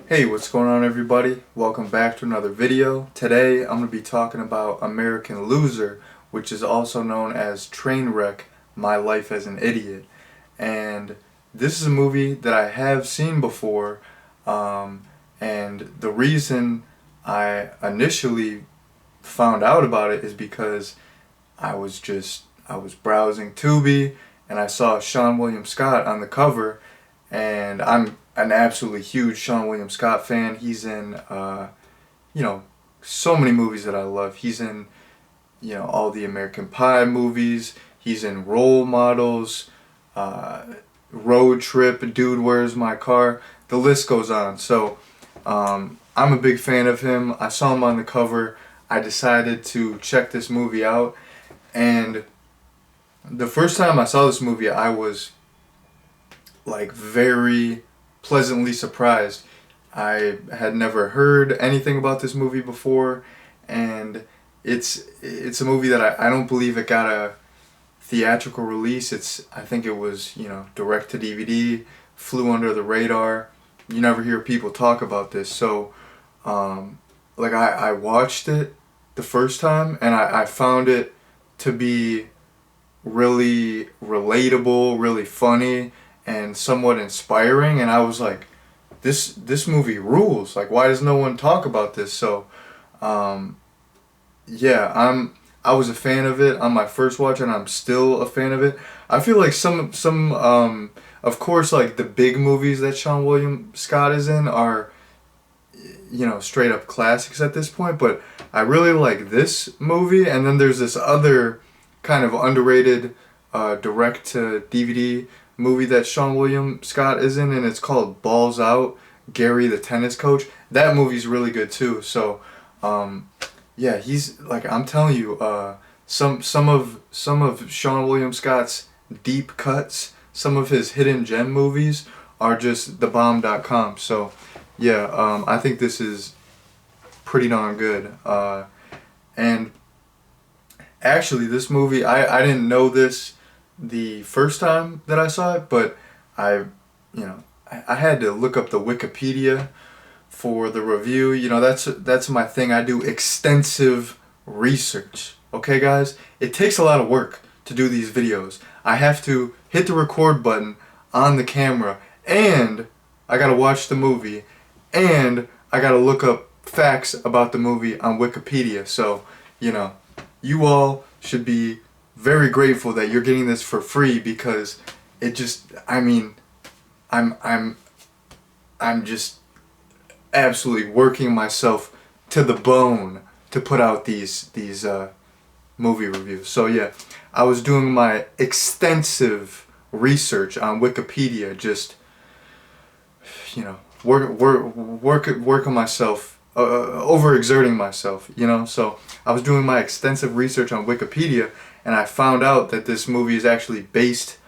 Hey, what's going on everybody? Welcome back to another video. Today I'm going to be talking about American Loser, which is also known as Trainwreck: My Life as an Idiot. And this is a movie that I have seen before, and the reason I initially found out about it is because I was browsing Tubi and I saw Sean William Scott on the cover, and I'm an absolutely huge Sean William Scott fan. He's in you know so many movies that I love. He's in all the American Pie movies. He's in Role Models, uh, Road Trip, Dude, Where's My Car? The list goes on. So I'm a big fan of him. I saw him on the cover. I decided to check this movie out, and the first time I saw this movie, I was like very pleasantly surprised. I had never heard anything about this movie before, and it's a movie that I don't believe it got a theatrical release. I think it was, direct to DVD, flew under the radar. You never hear people talk about this. So I watched it the first time, and I found it to be really relatable, really funny, and somewhat inspiring. And I was like, this movie rules. Like, why does no one talk about this? So, um, yeah, I was a fan of it on my first watch, and I'm still a fan of it. I feel like of course, like the big movies that Sean William Scott is in are straight up classics at this point, but I really like this movie. And then there's this other kind of underrated direct to DVD movie that Sean William Scott is in, and it's called Balls Out, Gary the Tennis Coach. That movie's really good too. So um, yeah, he's like, I'm telling you, some of Sean William Scott's deep cuts, some of his hidden gem movies are just thebomb.com. So yeah, I think this is pretty darn good. And actually, this movie, I didn't know this the first time that I saw it, but I had to look up the Wikipedia for the review. That's my thing. I do extensive research. Okay, guys? It takes a lot of work to do these videos. I have to hit the record button on the camera, and I gotta watch the movie, and I gotta look up facts about the movie on Wikipedia. So, you know, you all should be very grateful that you're getting this for free, because it just, I mean, I'm I'm I'm just absolutely working myself to the bone to put out these movie reviews. So yeah, I was doing my extensive research on Wikipedia, just working myself, overexerting myself. So I was doing my extensive research on Wikipedia, and I found out that this movie is actually based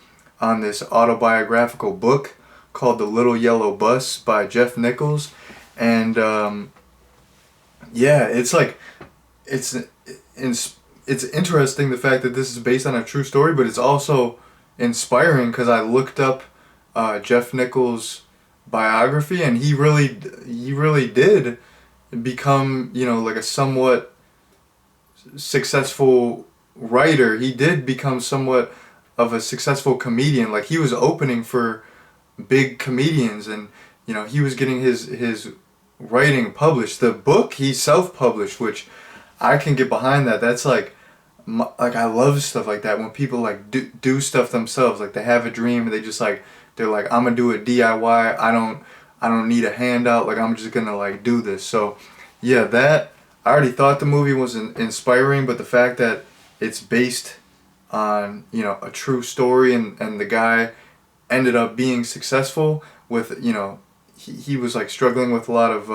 on this autobiographical book called The Little Yellow Bus by Jeff Nichols. And yeah, it's it's interesting, the fact that this is based on a true story, but it's also inspiring because I looked up Jeff Nichols' biography, and he really did become, like a somewhat successful writer. He did become somewhat of a successful comedian. Like, he was opening for big comedians, and he was getting his writing published. The book he self-published, which I can get behind that. That's like I love stuff like that when people like do stuff themselves. Like, they have a dream and they're like, I'm gonna do it DIY. I don't need a handout. Like, I'm just gonna like do this. So yeah, that I already thought the movie was inspiring, but the fact that it's based on a true story, and the guy ended up being successful with, he was like struggling with a lot of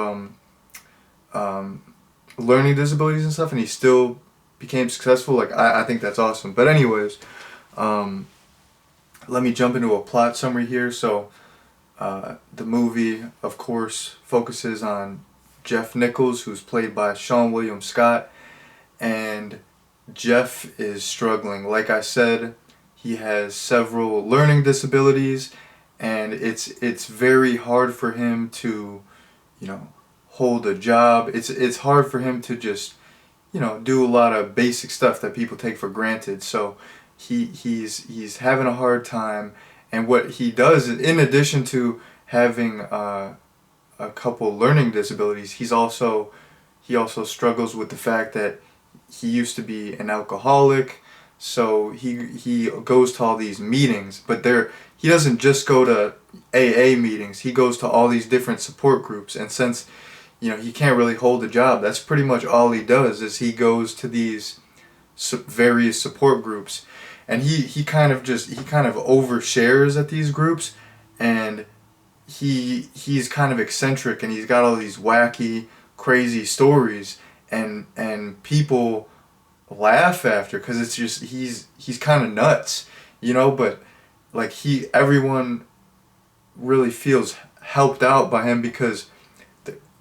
learning disabilities and stuff, and he still became successful. Like, I think that's awesome. But anyways, um, let me jump into a plot summary here. So the movie, of course, focuses on Jeff Nichols, who's played by Sean William Scott, and Jeff is struggling. Like I said, he has several learning disabilities, and it's very hard for him to you know, hold a job. It's hard for him to just, you know, do a lot of basic stuff that people take for granted. So he's having a hard time, and what he does, in addition to having a couple learning disabilities, he also struggles with the fact that he used to be an alcoholic. So he goes to all these meetings, but he doesn't just go to AA meetings. He goes to all these different support groups, and since, you know, he can't really hold a job, that's pretty much all he does, is he goes to these various support groups, and he kind of overshares at these groups, and he's kind of eccentric, and he's got all these wacky, crazy stories, and people laugh after, because it's just he's kind of nuts, you know. But like everyone really feels helped out by him, because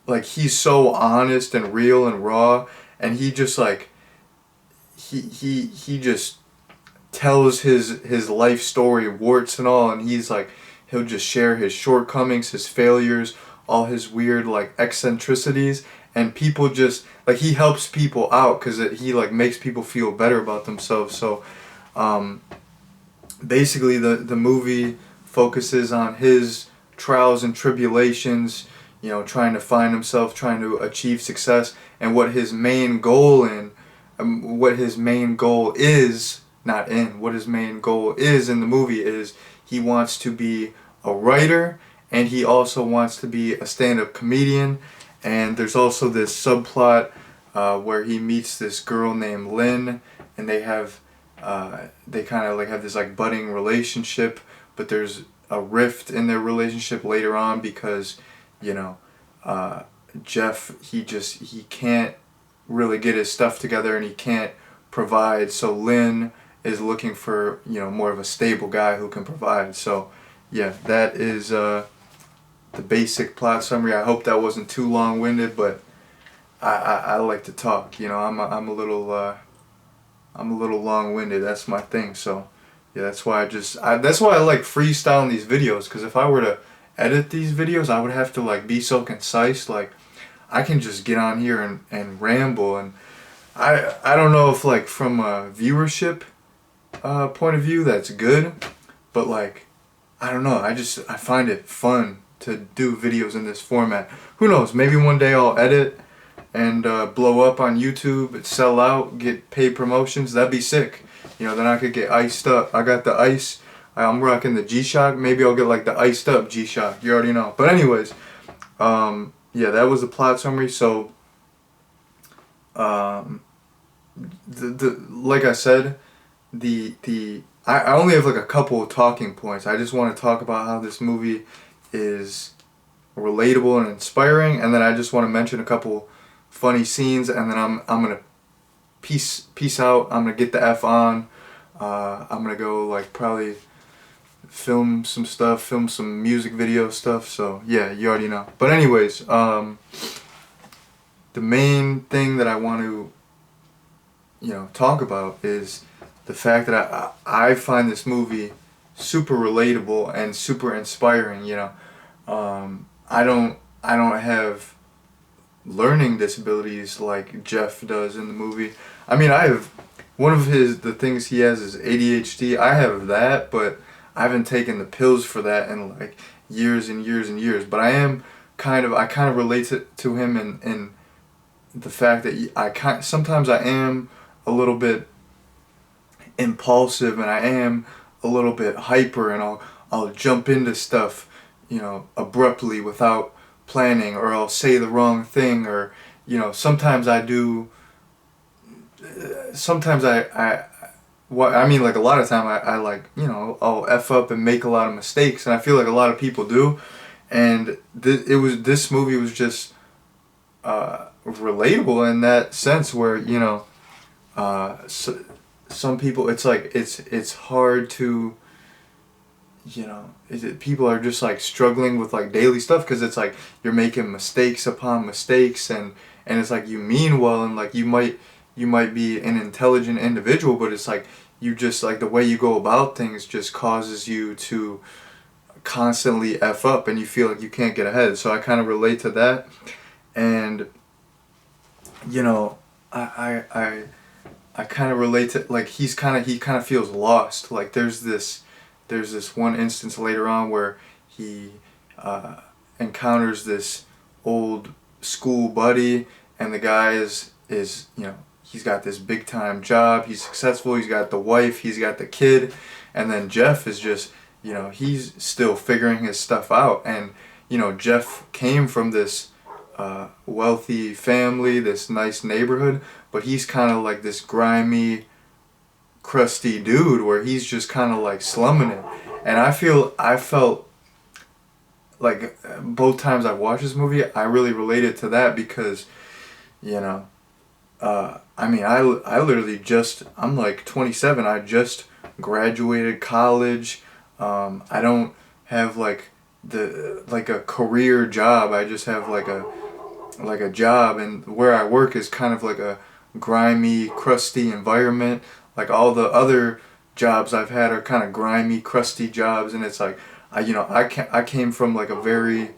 like he's so honest and real and raw, and he just like he just tells his life story, warts and all, and he'll just share his shortcomings, his failures, all his weird like eccentricities, and people just like, he helps people out because he like makes people feel better about themselves. So basically the movie focuses on his trials and tribulations, you know, trying to find himself, trying to achieve success, and what his main goal what his main goal is in the movie is he wants to be a writer, and he also wants to be a stand-up comedian. And there's also this subplot where he meets this girl named Lynn, and they kind of like have this like budding relationship, but there's a rift in their relationship later on, because, you know, Jeff, he can't really get his stuff together, and he can't provide, so Lynn is looking for, you know, more of a stable guy who can provide. So yeah, that is the basic plot summary. I hope that wasn't too long-winded, but I like to talk, you know. I'm a little long-winded. That's my thing. So yeah, that's why I like freestyling these videos, because if I were to edit these videos, I would have to like be so concise. Like, I can just get on here and ramble, and I don't know if like from a viewership point of view that's good, but like, I don't know, I find it fun to do videos in this format. Who knows, maybe one day I'll edit and blow up on YouTube, sell out, get paid promotions. That'd be sick, you know. Then I could get iced up. I got the ice, I'm rocking the G-Shock. Maybe I'll get like the iced up G-Shock, you already know. But anyways, yeah, that was the plot summary. So like I said, I only have like a couple of talking points. I just want to talk about how this movie is relatable and inspiring, and then I just want to mention a couple funny scenes, and then I'm gonna peace out. I'm gonna get the F on. I'm gonna go like probably film some music video stuff. So yeah, you already know. But anyways, the main thing that I want to, you know, talk about is the fact that I find this movie super relatable and super inspiring. You know, I don't have learning disabilities like Jeff does in the movie. I mean, I have one of the things he has is ADHD. I have that, but I haven't taken the pills for that in like years and years and years. But I kind of relate to him in the fact that sometimes I am a little bit impulsive, and I am a little bit hyper, and I'll jump into stuff, you know, abruptly without planning, or I'll say the wrong thing, or, you know, sometimes I do. Sometimes I mean, like a lot of time I like, you know, I'll F up and make a lot of mistakes, and I feel like a lot of people do, and this movie was just relatable in that sense, where, you know, some people, it's like it's hard to, you know, people are just like struggling with like daily stuff, because it's like you're making mistakes upon mistakes, and it's like you mean well, and like you might be an intelligent individual, but it's like you just like the way you go about things just causes you to constantly F up and you feel like you can't get ahead. So I kind of relate to that. And, you know, I kind of relate to, like, he kind of feels lost. Like there's this one instance later on where he encounters this old school buddy, and the guy is you know, he's got this big time job, he's successful, he's got the wife, he's got the kid, and then Jeff is just, you know, he's still figuring his stuff out. And you know, Jeff came from this wealthy family, this nice neighborhood, but he's kind of like this grimy, crusty dude where he's just kind of like slumming it. And I felt like both times I've watched this movie, I really related to that because, you know, I mean, I literally just, I'm like 27, I just graduated college. I don't have like a career job. I just have like a job, and where I work is kind of like a grimy, crusty environment. Like all the other jobs I've had are kind of grimy, crusty jobs, and it's like I came from like a very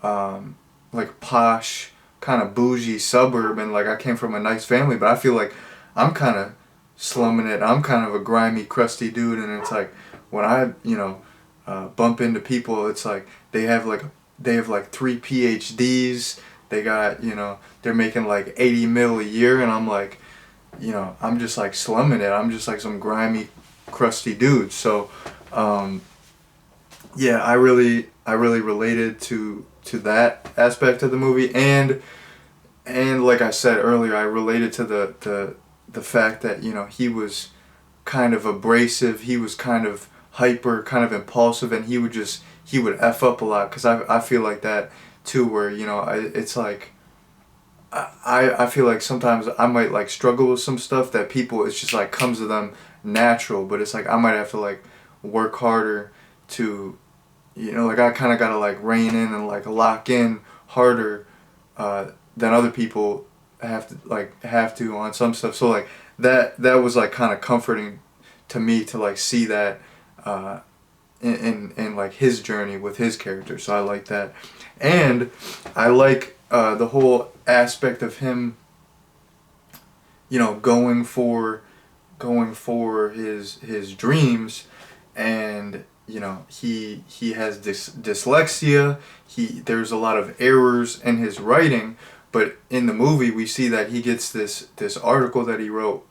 like posh, kind of bougie suburb, and like I came from a nice family, but I feel like I'm kind of slumming it. I'm kind of a grimy, crusty dude, and it's like when I bump into people, it's like they have like 3 PhDs. They got, they're making like 80 mil a year, and I'm like, I'm just like slumming it. I'm just like some grimy, crusty dude. So, yeah, I really related to that aspect of the movie, and like I said earlier, I related to the fact that he was kind of abrasive. He was kind of hyper, kind of impulsive, and he would F up a lot, because I feel like that too, where it's like I feel like sometimes I might like struggle with some stuff that people, it's just like comes to them natural, but it's like I might have to like work harder to like I kind of gotta like rein in and like lock in harder than other people have to on some stuff. So like that was like kind of comforting to me to like see that in like his journey with his character. So I like that, and I like the whole aspect of him going for his dreams. And he has this dyslexia. There's a lot of errors in his writing, but in the movie we see that he gets this article that he wrote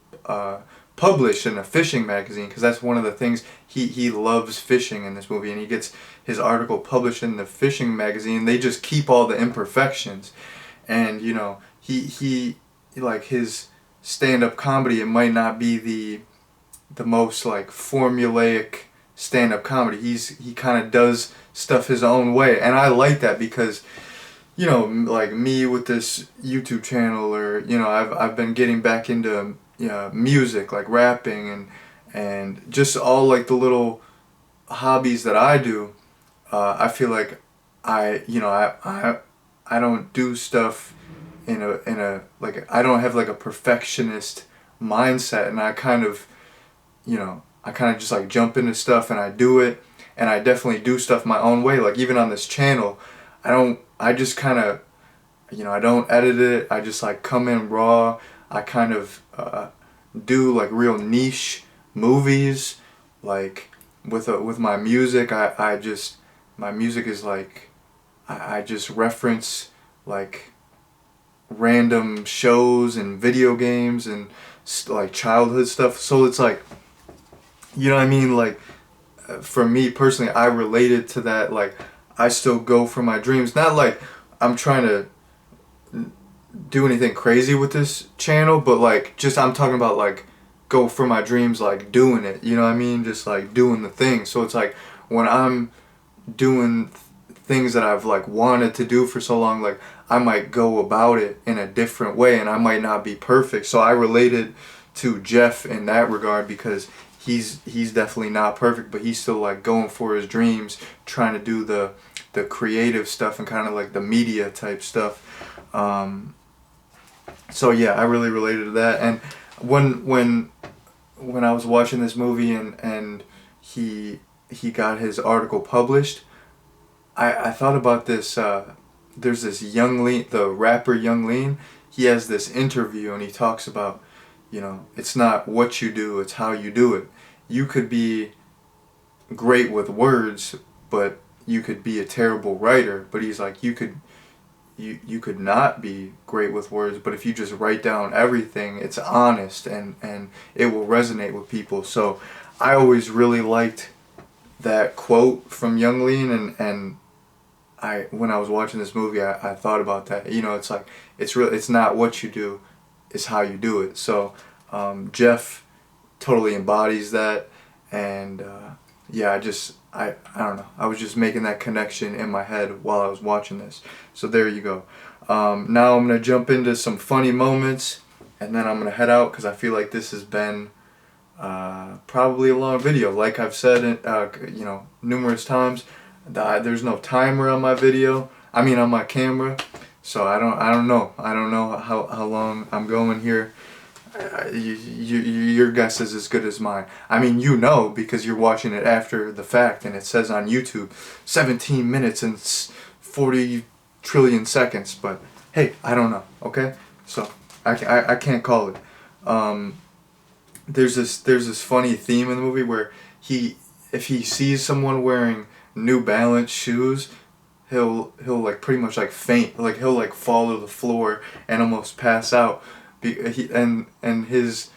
published in a fishing magazine, because that's one of the things he loves fishing in this movie, and he gets his article published in the fishing magazine. They just keep all the imperfections, and he like his stand-up comedy, it might not be the most like formulaic stand-up comedy. He kind of does stuff his own way, and I like that because like me with this YouTube channel, or I've been getting back into music, like rapping and just all like the little hobbies that I do. I feel like I don't do stuff in a like, I don't have like a perfectionist mindset, and I kind of just like jump into stuff and I do it, and I definitely do stuff my own way. Like even on this channel, I just kind of, I don't edit it. I just like come in raw. I kind of do like real niche movies, like with my music. My music is like, I just reference like random shows and video games and like childhood stuff. So it's like, you know what I mean? Like, for me personally, I related to that. Like, I still go for my dreams. Not like I'm trying to do anything crazy with this channel, but like, just I'm talking about like go for my dreams, like doing it. You know what I mean? Just like doing the thing. So it's like when I'm doing things that I've like wanted to do for so long, like I might go about it in a different way, and I might not be perfect. So I related to Jeff in that regard, because he's definitely not perfect, but he's still like going for his dreams, trying to do the creative stuff and kind of like the media type stuff. So yeah, I really related to that. And when I was watching this movie, and he he got his article published, I thought about this. There's this Young Lean, the rapper Young Lean. He has this interview and he talks about, it's not what you do, it's how you do it. You could be great with words, but you could be a terrible writer. But he's like, you could not be great with words, but if you just write down everything, it's honest and it will resonate with people. So I always really liked that quote from Young Lean, and when I was watching this movie, I thought about that. It's like, it's not what you do, it's how you do it. So Jeff totally embodies that, and yeah, I don't know. I was just making that connection in my head while I was watching this. So there you go. Now I'm gonna jump into some funny moments, and then I'm gonna head out because I feel like this has been probably a long video. Like I've said, numerous times, there's no timer on my video. I mean, on my camera. So I don't know. I don't know how long I'm going here. Your guess is as good as mine. I mean, because you're watching it after the fact, and it says on YouTube 17 minutes and 40 trillion seconds. But hey, I don't know. Okay, so I can't call it. There's this funny theme in the movie where if he sees someone wearing New Balance shoes, he'll like pretty much like faint, like he'll like fall to the floor and almost pass out. And his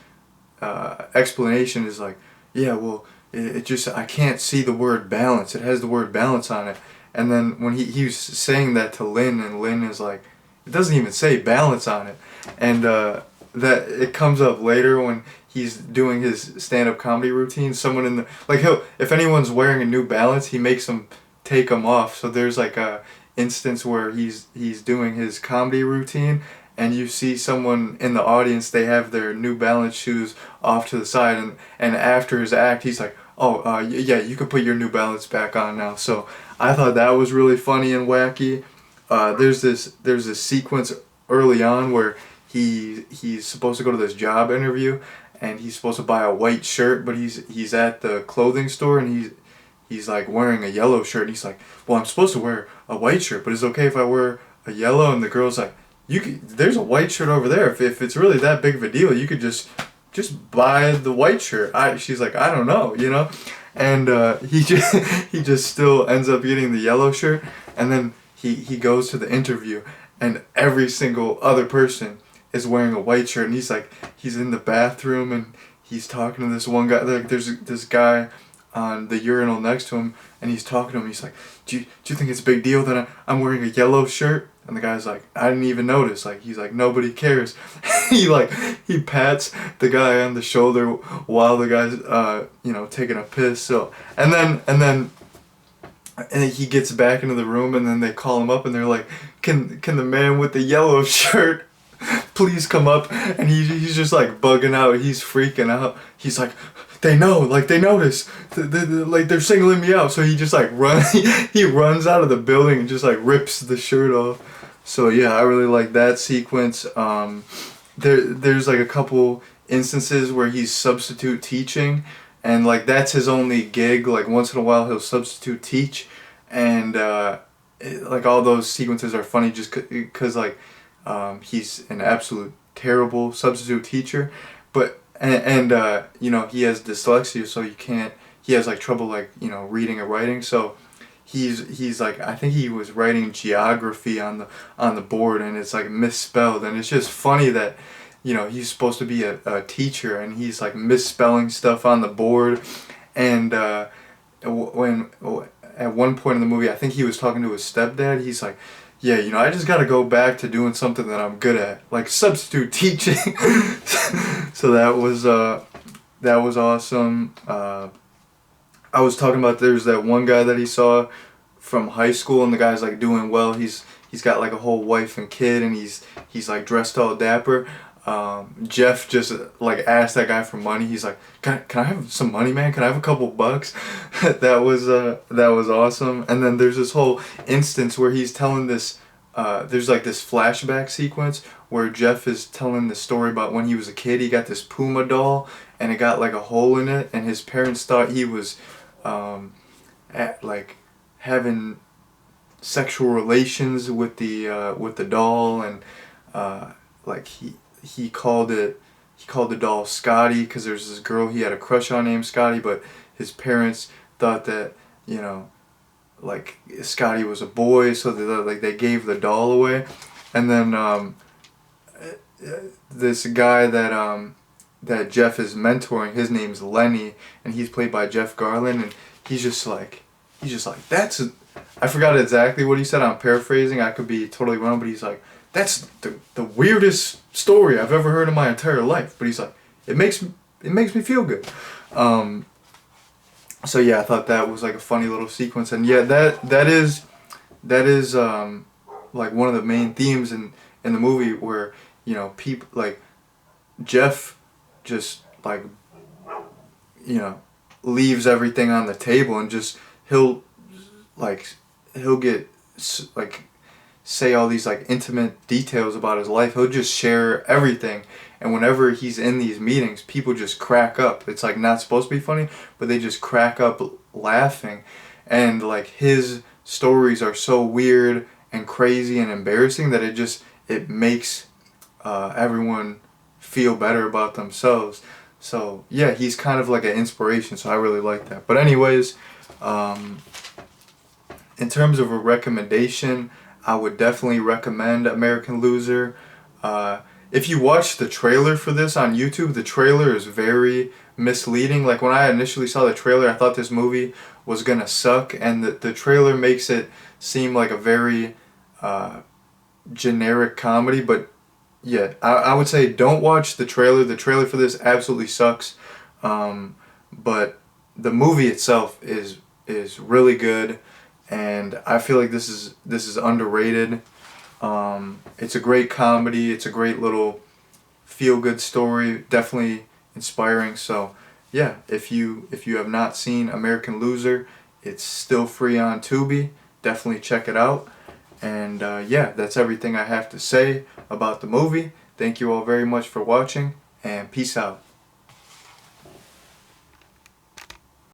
explanation is like, yeah, well, it just, I can't see the word balance. It has the word balance on it. And then when he was saying that to Lynn, and Lynn is like, it doesn't even say balance on it. And that it comes up later when he's doing his stand-up comedy routine. Someone if anyone's wearing a New Balance, he makes them take them off. So there's like a instance where he's doing his comedy routine, and you see someone in the audience, they have their New Balance shoes off to the side, and after his act, he's like, oh, yeah, you can put your New Balance back on now. So I thought that was really funny and wacky. There's this sequence early on where he's supposed to go to this job interview, and he's supposed to buy a white shirt, but he's at the clothing store, and he's like wearing a yellow shirt, and he's like, well, I'm supposed to wear a white shirt, but it's okay if I wear a yellow? And the girl's like, there's a white shirt over there. If it's really that big of a deal, you could just buy the white shirt. She's like, I don't know, and he just still ends up getting the yellow shirt, and then he goes to the interview, and every single other person is wearing a white shirt, and he's in the bathroom, and he's talking to this one guy. Like, there's this guy on the urinal next to him, and he's talking to him. He's like, do you think it's a big deal that I'm wearing a yellow shirt? And the guy's like, I didn't even notice. Like, he's like, nobody cares. he pats the guy on the shoulder while the guy's taking a piss. So and then he gets back into the room, and then they call him up, and they're like, can the man with the yellow shirt please come up? And he's just like bugging out. He's freaking out. He's like, they know, like they notice, like they're singling me out. So he just like he runs out of the building and just like rips the shirt off. So yeah, I really like that sequence. There's like a couple instances where he's substitute teaching, and like that's his only gig. Like once in a while he'll substitute teach, and like all those sequences are funny just because like he's an absolute terrible substitute teacher, but and he has dyslexia, so he has like trouble like reading and writing. So he's like, I think he was writing geography on the board, and it's like misspelled, and it's just funny that he's supposed to be a teacher, and he's like misspelling stuff on the board. And when at one point in the movie, I think he was talking to his stepdad. He's like, yeah, I just gotta go back to doing something that I'm good at, like substitute teaching. So that was awesome. I was talking about, there's that one guy that he saw from high school, and the guy's like doing well. He's got like a whole wife and kid, and he's like dressed all dapper. Jeff just like asked that guy for money. He's like, can I have some money, man? Can I have a couple bucks? that was awesome. And then there's this whole instance where he's telling this there's like this flashback sequence where Jeff is telling the story about when he was a kid. He got this Puma doll, and it got like a hole in it, and his parents thought he was like having sexual relations with the doll, and like he called the doll Scotty because there's this girl he had a crush on named Scotty, but his parents thought that, you know, like Scotty was a boy, so they gave the doll away. And then this guy that Jeff is mentoring, his name's Lenny, and he's played by Jeff Garlin, and he's just like I forgot exactly what he said. I'm paraphrasing. I could be totally wrong, but he's like, that's the weirdest story I've ever heard in my entire life. But he's like, it makes me feel good. So yeah, I thought that was like a funny little sequence, and yeah, that is like one of the main themes in the movie, where, you know, people like Jeff just like, you know, leaves everything on the table, and just he'll get like say all these like intimate details about his life. He'll just share everything, and whenever he's in these meetings, people just crack up. It's like not supposed to be funny, but they just crack up laughing, and like his stories are so weird and crazy and embarrassing that it makes everyone feel better about themselves. So yeah, he's kind of like an inspiration, so I really like that. But anyways, in terms of a recommendation, I would definitely recommend American Loser. If you watch the trailer for this on YouTube, the trailer is very misleading. Like when I initially saw the trailer, I thought this movie was gonna suck, and the trailer makes it seem like a very generic comedy. But yeah, I would say don't watch the trailer. The trailer for this absolutely sucks. But the movie itself is really good, and I feel like this is underrated. It's a great comedy. It's a great little feel-good story. Definitely inspiring. So yeah, if you have not seen American Loser, it's still free on Tubi. Definitely check it out. And yeah, that's everything I have to say about the movie. Thank you all very much for watching, and peace out.